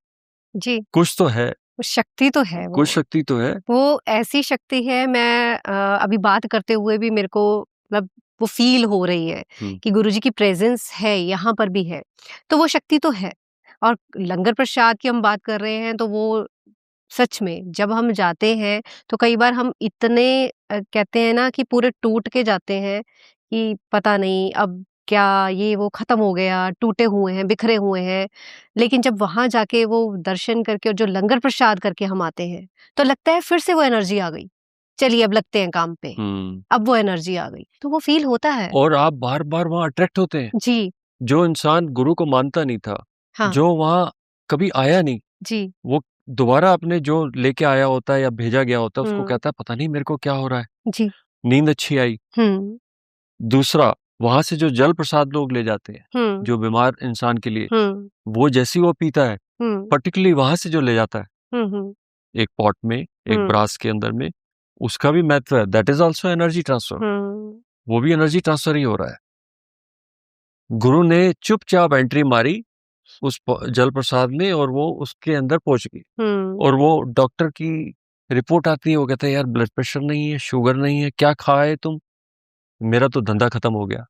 जी, कुछ तो है शक्ति तो है कुछ शक्ति तो है। वो ऐसी शक्ति है। मैं अभी बात करते हुए भी मेरे को मतलब वो फील हो रही है कि गुरुजी की प्रेजेंस है, यहाँ पर भी है, तो वो शक्ति तो है। और लंगर प्रसाद की हम बात कर रहे हैं, तो वो सच में जब हम जाते हैं तो कई बार हम इतने कहते हैं ना कि पूरे टूट के जाते हैं कि पता नहीं अब क्या, ये वो खत्म हो गया, टूटे हुए हैं, बिखरे हुए हैं। लेकिन जब वहां जाके वो दर्शन करके और जो लंगर प्रसाद करके हम आते हैं, तो लगता है फिर से वो एनर्जी आ गई, चलिए अब लगते हैं काम पे। अब वो एनर्जी आ गई, तो वो फील होता है। और आप बार बार वहां अट्रैक्ट होते हैं। जी। जो इंसान गुरु को मानता नहीं था, हाँ। जो वहां कभी आया नहीं, जी। वो दोबारा अपने जो लेके आया होता है या भेजा गया होता है, उसको कहता है पता नहीं मेरे को क्या हो रहा है, जी। नींद अच्छी आई। दूसरा, वहां से जो जल प्रसाद लोग ले जाते हैं, जो बीमार इंसान के लिए, वो जैसी वो पीता है, पर्टिकुलरली वहां से जो ले जाता है एक पॉट में, एक ब्रास के अंदर में, उसका भी महत्व है। That is also energy transfer. वो भी एनर्जी ट्रांसफर ही हो रहा है। गुरु ने चुपचाप एंट्री मारी उस जल प्रसाद में, और वो उसके अंदर पहुंच गई। और वो डॉक्टर की रिपोर्ट आती है, वो कहता है यार ब्लड प्रेशर नहीं है, शुगर नहीं है, क्या खाए तुम? मेरा तो धंधा खत्म हो गया।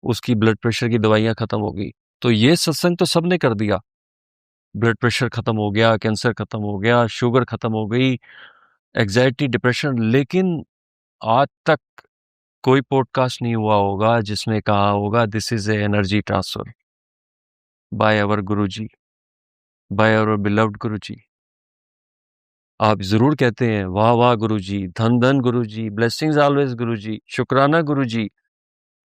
उसकी ब्लड प्रेशर की दवाइयां खत्म हो गई। तो ये सत्संग तो सबने कर दिया। ब्लड प्रेशर खत्म हो गया, कैंसर खत्म हो गया, शुगर खत्म हो गई, एग्जाइटी, डिप्रेशन। लेकिन आज तक कोई पॉडकास्ट नहीं हुआ होगा जिसमें कहा होगा this is a energy transfer by our Guruji, by our beloved Guruji. आप जरूर कहते हैं वाह वाह गुरुजी, धन धन गुरुजी, ब्लेसिंग्स ऑलवेज गुरुजी, शुक्राना गुरुजी।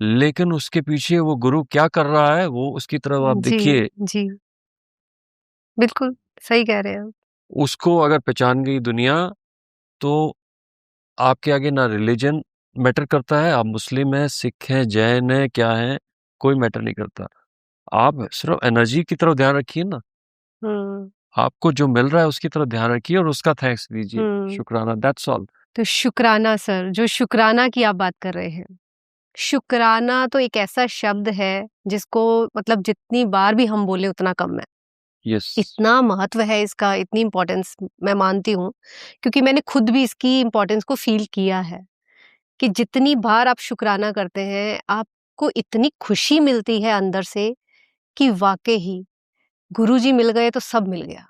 लेकिन उसके पीछे वो गुरु क्या कर रहा है, वो उसकी तरफ आप देखिए। जी, बिल्कुल सही कह रहे हैं आप। उसको अगर पहचान गई दुनिया, तो आपके आगे ना रिलीजन मैटर करता है, आप मुस्लिम हैं, सिख हैं, जैन हैं, क्या हैं, कोई मैटर नहीं करता। आप सिर्फ एनर्जी की तरफ ध्यान रखिए ना। आपको जो मिल रहा है उसकी तरफ ध्यान रखिए और उसका थैंक्स दीजिए, शुक्राना, दैट्स ऑल। तो शुक्राना सर, जो शुक्राना की आप बात कर रहे हैं, शुक्राना तो एक ऐसा शब्द है जिसको मतलब जितनी बार भी हम बोले उतना कम है। यस। इतना महत्व है इसका, इतनी इम्पोर्टेंस मैं मानती हूँ, क्योंकि मैंने खुद भी इसकी इम्पोर्टेंस को फील किया है कि जितनी बार आप शुक्राना करते हैं, आपको इतनी खुशी मिलती है अंदर से कि वाकई ही गुरुजी मिल गए तो सब मिल गया।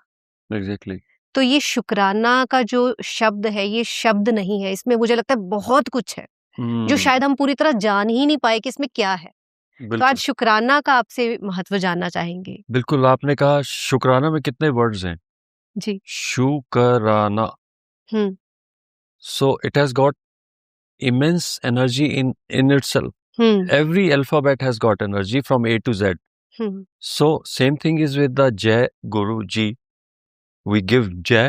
एग्जैक्टली। तो ये शुक्राना का जो शब्द है, ये शब्द नहीं है, इसमें मुझे लगता है बहुत कुछ है जो शायद हम पूरी तरह जान ही नहीं पाए कि इसमें क्या है। तो बिल्कुल आज शुक्राना का आपसे महत्व जानना चाहेंगे। बिल्कुल आपने कहा शुक्राना में कितने वर्ड्स हैं? जी। शुकराना. हम्म So it has got immense energy in itself. Hmm Every alphabet has got energy from A to Z. Hmm So same thing is with the Jai Guru Ji. We give Jai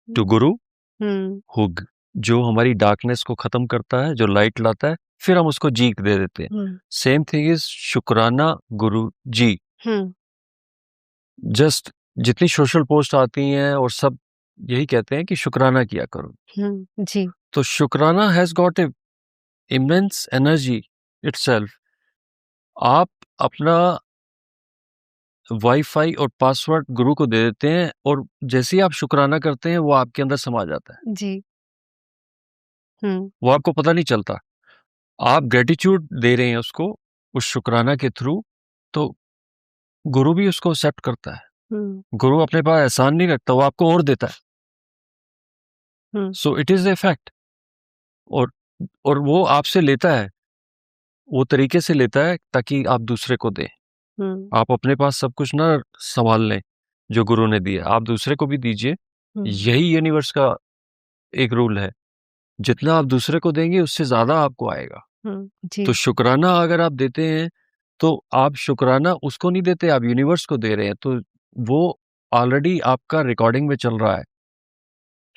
to Guru hmm who जो हमारी darkness को खत्म करता है, जो light लाता है, फिर हम उसको जी दे देते हैं. हम्म सेम थिंग इज शुक्राना गुरु जी. हम्म जस्ट जितनी सोशल पोस्ट आती हैं और सब यही कहते हैं कि शुक्राना किया करो. जी। तो शुक्राना has got a immense energy itself. आप अपना वाईफाई और पासवर्ड गुरु को दे देते हैं और जैसे ही आप शुक्राना करते हैं वो आपके अंदर समा जाता है. जी। हम्म वो आपको पता नहीं चलता. आप ग्रेटिट्यूड दे रहे हैं उसको उस शुक्राना के थ्रू, तो गुरु भी उसको एक्सेप्ट करता है. हम्म गुरु अपने पास एहसान नहीं रखता, वो आपको और देता है. Hmm so it is a fact. और और वो आपसे लेता है, वो तरीके से लेता है ताकि आप दूसरे को दें. हम्म आप अपने पास सब कुछ ना संभाल लें जो गुरु ने दिया, आप दूसरे को भी दीजिए. यही यूनिवर्स का एक रूल है, जितना आप दूसरे को देंगे उससे ज्यादा आपको आएगा. जी। तो शुक्राना अगर आप देते हैं तो आप शुक्राना उसको नहीं देते, आप यूनिवर्स को दे रहे हैं. तो वो ऑलरेडी आपका रिकॉर्डिंग में चल रहा है.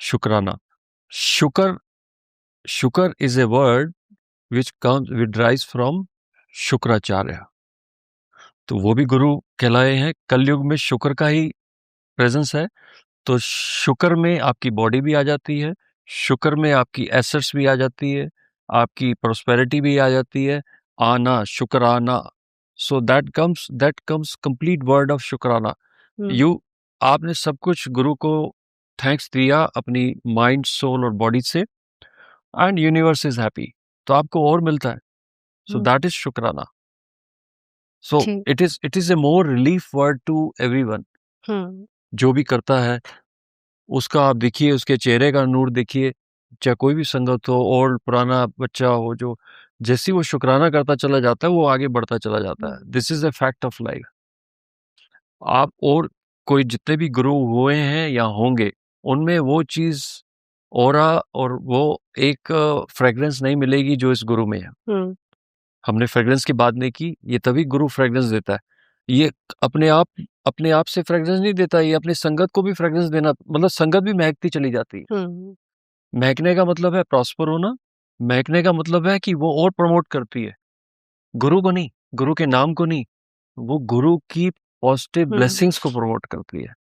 शुक्राना, शुक्र, शुक्र is a word which comes which drives from Shukracharya. तो वो भी गुरु कहलाए हैं. कलयुग में शुक्र का ही प्रेजेंस है. तो शुक्र में आपकी बॉडी भी आ जाती है, शुक्र में आपकी एसेट्स भी आ जाती है, आपकी प्रोस्पेरिटी भी आ जाती है. आना, शुक्राना. So that comes complete word of shukrana. You आपने सब कुछ गुरु को थैंक्स दिया अपनी माइंड, सोल और बॉडी से, एंड यूनिवर्स इज हैप्पी. तो आपको और मिलता है. So that is shukrana. So जी। It is a more relief word to everyone. जो भी करता है उसका आप देखिए, उसके चेहरे का नूर देखिए, चाहे कोई भी संगत हो, ओल्ड पुराना बच्चा हो, जो जैसी वो शुक्राना करता चला जाता है वो आगे बढ़ता चला जाता है. This is a fact of life. आप और कोई जितने भी गुरु हुए हैं या होंगे, उनमें वो चीज ऑरा और वो एक फ्रेग्रेंस नहीं मिलेगी जो इस गुरु में है. हमने फ्रेग्रेंस की बात नहीं की, ये तभी गुरु फ्रेग्रेंस देता है. ये अपने आप से फ्रेग्रेंस नहीं देता, ये अपनी संगत को भी फ्रेग्रेंस देना, मतलब संगत भी महकती चली जाती है. महकने का मतलब है प्रॉस्पर होना. महकने का मतलब है कि वो और प्रमोट करती है, गुरु को नहीं, गुरु के नाम को नहीं, वो गुरु की पॉजिटिव ब्लेसिंग्स को प्रमोट करती है.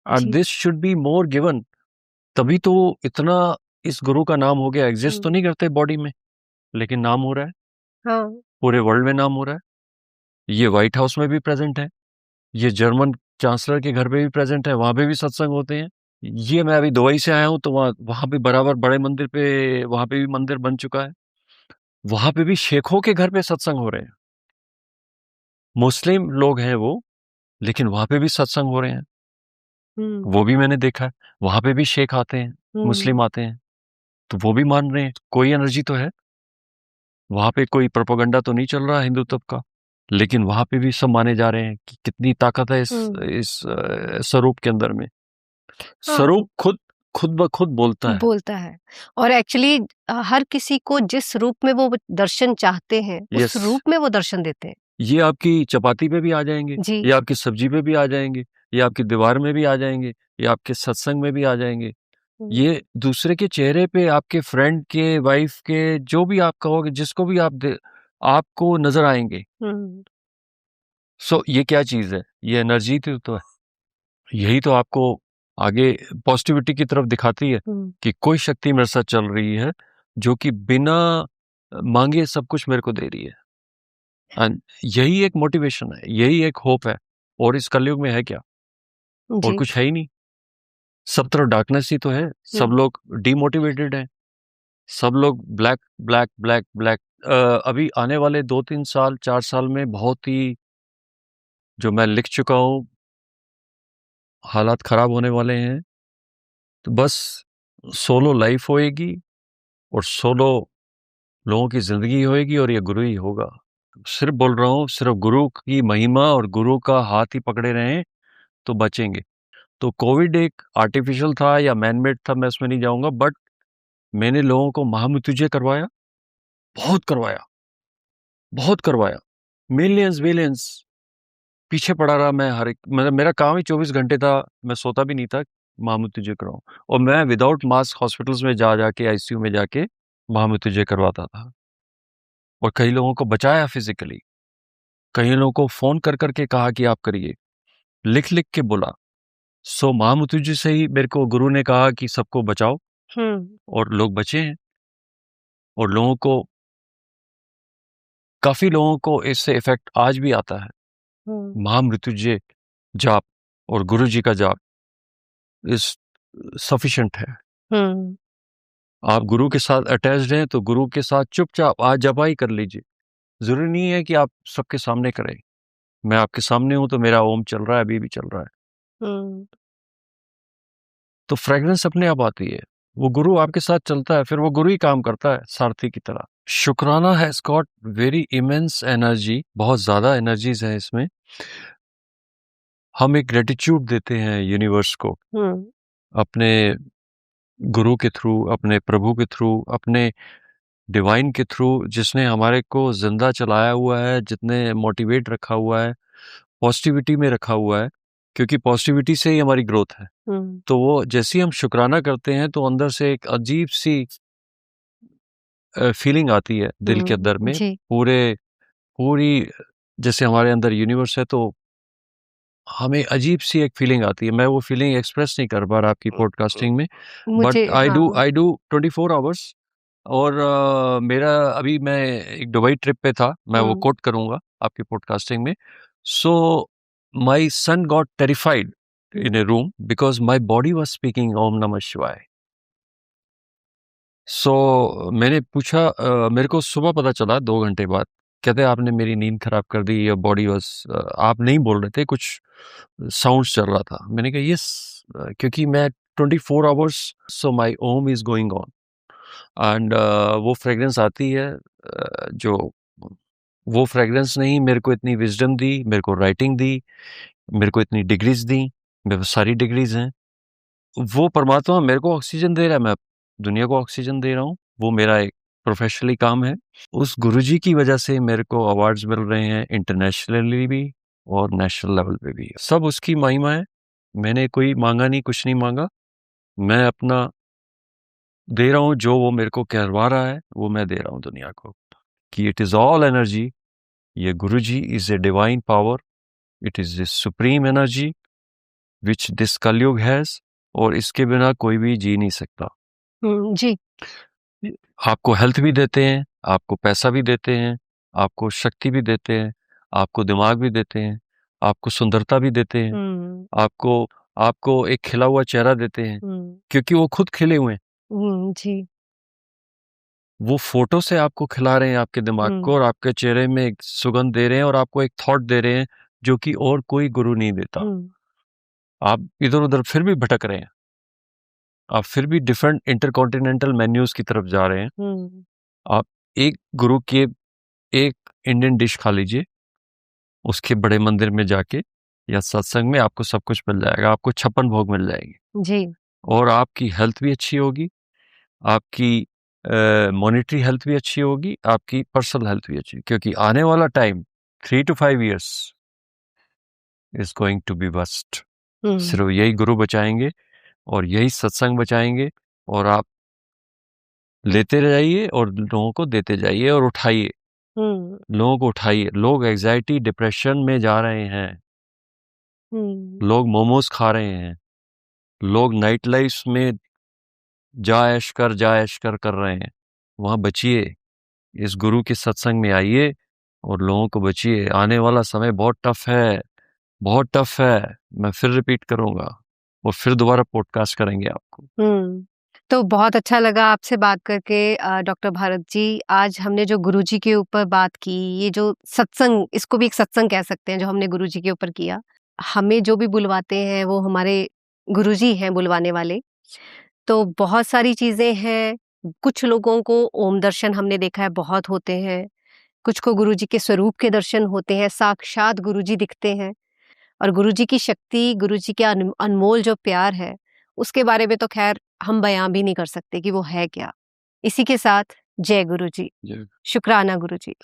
And this should be more given. तभी तो इतना इस गुरु का नाम हो गया. एग्जिस्ट तो नहीं करते बॉडी में, लेकिन नाम हो रहा है. हाँ। पूरे वर्ल्ड में नाम हो रहा है. ये व्हाइट हाउस में भी प्रेजेंट है, ये जर्मन चांसलर के घर पे भी प्रेजेंट है, वहां पे भी सत्संग होते हैं. ये मैं अभी दुबई से आया हूँ तो वहां पे बराबर बड़े मंदिर पे, वहां पे भी मंदिर बन चुका है. वहां पे भी शेखों के घर पे सत्संग हो रहे हैं. मुस्लिम लोग हैं वो, लेकिन वहां पे भी सत्संग हो रहे हैं. वो भी मैंने देखा है. वहां पे भी शेख आते हैं, मुस्लिम आते हैं, तो वो भी मान रहे हैं कोई एनर्जी तो है. वहां पे कोई प्रोपेगेंडा तो नहीं चल रहा हिंदुत्व का, लेकिन वहां पे भी सब माने जा रहे हैं कि कितनी ताकत है इस स्वरूप के अंदर में. स्वरूप खुद ब खुद बोलता है. और एक्चुअली हर किसी को जिस रूप में वो दर्शन चाहते हैं, उस रूप में वो दर्शन देते हैं. ये आपकी चपाती पे भी आ जाएंगे, ये आपकी सब्जी पे भी आ जाएंगे, ये आपकी दीवार में भी आ जाएंगे, ये आपके सत्संग में भी आ जाएंगे. ये दूसरे के चेहरे पे, आपके फ्रेंड के, वाइफ के, जो भी आप कहोगे, जिसको भी आपको नजर आएंगे. सो ये क्या चीज है? ये एनर्जी तो है. यही तो आपको आगे पॉजिटिविटी की तरफ दिखाती है कि कोई शक्ति मेरे साथ चल रही है जो कि बिना मांगे सब कुछ मेरे को दे रही है. एंड यही एक मोटिवेशन है, यही एक होप है. और इस कलयुग में है क्या? और कुछ है ही नहीं. सब तरफ डार्कनेस ही तो है. सब लोग डिमोटिवेटेड हैं, सब लोग ब्लैक ब्लैक ब्लैक ब्लैक. अभी आने वाले 2-3 साल 4 साल में बहुत ही, जो मैं लिख चुका हूँ, हालात खराब होने वाले हैं. तो बस सोलो लाइफ होएगी और सोलो लोगों की जिंदगी होएगी और ये गुरु ही होगा. सिर्फ बोल रहा हूँ, सिर्फ गुरु की महिमा और गुरु का हाथ ही पकड़े रहें तो बचेंगे। तो कोविड एक आर्टिफिशियल था या मैनमेड था, मैं उसमें नहीं जाऊंगा, बट मैंने लोगों को महामृत्युंजय करवाया, बहुत करवाया, बहुत करवाया, मिलियंस मिलियंस। पीछे पड़ा रहा मैं, हर एक मतलब मेरा काम ही 24 घंटे था, मैं सोता भी नहीं था, महामृत्युंजय कराऊं। और मैं विदाउट मास्क हॉस्पिटल्स में जा जाके, आईसीयू में जाके महामृत्युंजय करवाता था, और कई लोगों को बचाया फिजिकली, कई लोगों को फोन कर करके कहा कि आप करिए, लिख लिख के बोला। सो महामृत्युंजय से ही मेरे को गुरु ने कहा कि सबको बचाओ, और लोग बचे हैं। और लोगों को, काफी लोगों को इससे इफेक्ट आज भी आता है। महामृत्युंजय जाप और गुरु जी का जाप इस सफिशिएंट है। आप गुरु के साथ अटैच्ड हैं तो गुरु के साथ चुपचाप आज जपाई कर लीजिए। जरूरी नहीं है कि आप सबके सामने करें। मैं आपके सामने हूं तो मेरा ओम चल रहा है, अभी भी चल रहा है। तो फ्रेग्रेंस अपने आप आती है, वो गुरु आपके साथ चलता है, फिर वो गुरु ही काम करता है सारथी की तरह। शुक्राना has got very immense energy, बहुत ज्यादा एनर्जीज है इसमें। हम एक ग्रेटिट्यूड देते हैं यूनिवर्स को, अपने गुरु के थ्रू, अपने प्रभु के थ्रू, अपने डिवाइन के थ्रू, जिसने हमारे को जिंदा चलाया हुआ है, जितने मोटिवेट रखा हुआ है, पॉजिटिविटी में रखा हुआ है, क्योंकि पॉजिटिविटी से ही हमारी ग्रोथ है। तो वो जैसे ही हम शुक्राना करते हैं तो अंदर से एक अजीब सी फीलिंग आती है दिल के अंदर में, पूरी जैसे हमारे अंदर यूनिवर्स है, तो हमें अजीब सी एक फीलिंग आती है। मैं वो फीलिंग एक्सप्रेस नहीं कर पा रहा आपकी पॉडकास्टिंग में, बट आई डू 24 आवर्स। और मेरा अभी मैं एक दुबई ट्रिप पे था, मैं वो कोट करूंगा आपकी पॉडकास्टिंग में। So my son got terrified in a room because my body was speaking Om Namah Shivaya. मैंने पूछा, मेरे को सुबह पता चला 2 घंटे बाद, कहते आपने मेरी नींद खराब कर दी, योर बॉडी वाज, आप नहीं बोल रहे थे, कुछ साउंड्स चल रहा था। मैंने कहा यस, क्योंकि मैं 24 hours, so my Om is going on. And वो फ्रेग्रेंस आती है, जो वो फ्रेग्रेंस नहीं मेरे को इतनी विजडम दी, मेरे को राइटिंग दी, मेरे को इतनी डिग्रीज दी, मेरे पास सारी डिग्रीज हैं। वो परमात्मा मेरे को ऑक्सीजन दे रहा है, मैं दुनिया को ऑक्सीजन दे रहा हूँ, वो मेरा एक प्रोफेशनली काम है। उस गुरुजी की वजह से मेरे को अवार्ड्स मिल रहे हैं, इंटरनेशनली भी और नेशनल लेवल पे भी। सब उसकी महिमा है, मैंने कोई मांगा नहीं, कुछ नहीं मांगा, मैं अपना दे रहा हूँ। जो वो मेरे को कहलवा रहा है वो मैं दे रहा हूँ दुनिया को, कि इट इज ऑल एनर्जी। ये Guruji is a divine power, it is a supreme energy which this Kalyug has, और इसके बिना कोई भी जी नहीं सकता। जी। आपको हेल्थ भी देते हैं, आपको पैसा भी देते हैं, आपको शक्ति भी देते हैं, आपको दिमाग भी देते हैं, आपको सुंदरता भी देते हैं, आपको आपको एक खिला हुआ चेहरा देते हैं, क्योंकि वो खुद खिले हुए हैं। जी। वो फोटो से आपको खिला रहे हैं आपके दिमाग को, और आपके चेहरे में एक सुगंध दे रहे हैं, और आपको एक थॉट दे रहे हैं जो कि और कोई गुरु नहीं देता। आप इधर उधर फिर भी भटक रहे हैं, आप फिर भी डिफरेंट इंटरकॉन्टिनेंटल मेन्यूज की तरफ जा रहे हैं। आप एक गुरु के एक इंडियन डिश खा लीजिए, उसके बड़े मंदिर में जाके या सत्संग में, आपको सब कुछ मिल जाएगा, आपको 56 भोग मिल जाएंगे जी। और आपकी हेल्थ भी अच्छी होगी, आपकी मॉनेटरी हेल्थ भी अच्छी होगी, आपकी पर्सनल हेल्थ भी अच्छी, क्योंकि आने वाला time 3 to 5 years is going to be best. सिर्फ यही गुरु बचाएंगे और यही सत्संग बचाएंगे, और आप लेते जाइए और लोगों को देते जाइए और उठाइए, लोगों को उठाइए। लोग एंजाइटी डिप्रेशन में जा रहे हैं, लोग मोमोज खा रहे हैं, लोग नाइट लाइफ में जा ऐश कर रहे हैं। वहां बचिए, इस गुरु के सत्संग में आइए और लोगों को बचिए। आने वाला समय बहुत टफ है, बहुत टफ है। मैं फिर रिपीट करूंगा और फिर दोबारा पॉडकास्ट करेंगे आपको। तो बहुत अच्छा लगा आपसे बात करके डॉक्टर भारत जी। आज हमने जो गुरुजी के ऊपर बात की, ये जो सत्संग, इसको भी एक सत्संग कह सकते हैं जो हमने गुरुजी के ऊपर किया। हमें जो भी बुलवाते हैं वो हमारे गुरुजी हैं बुलवाने वाले। तो बहुत सारी चीजें हैं, कुछ लोगों को ओम दर्शन हमने देखा है बहुत होते हैं, कुछ को गुरुजी के स्वरूप के दर्शन होते हैं, साक्षात गुरुजी दिखते हैं। और गुरुजी की शक्ति, गुरुजी के अनमोल जो प्यार है, उसके बारे में तो खैर हम बयां भी नहीं कर सकते कि वो है क्या। इसी के साथ जय गुरुजी, जय शुक्राना गुरुजी।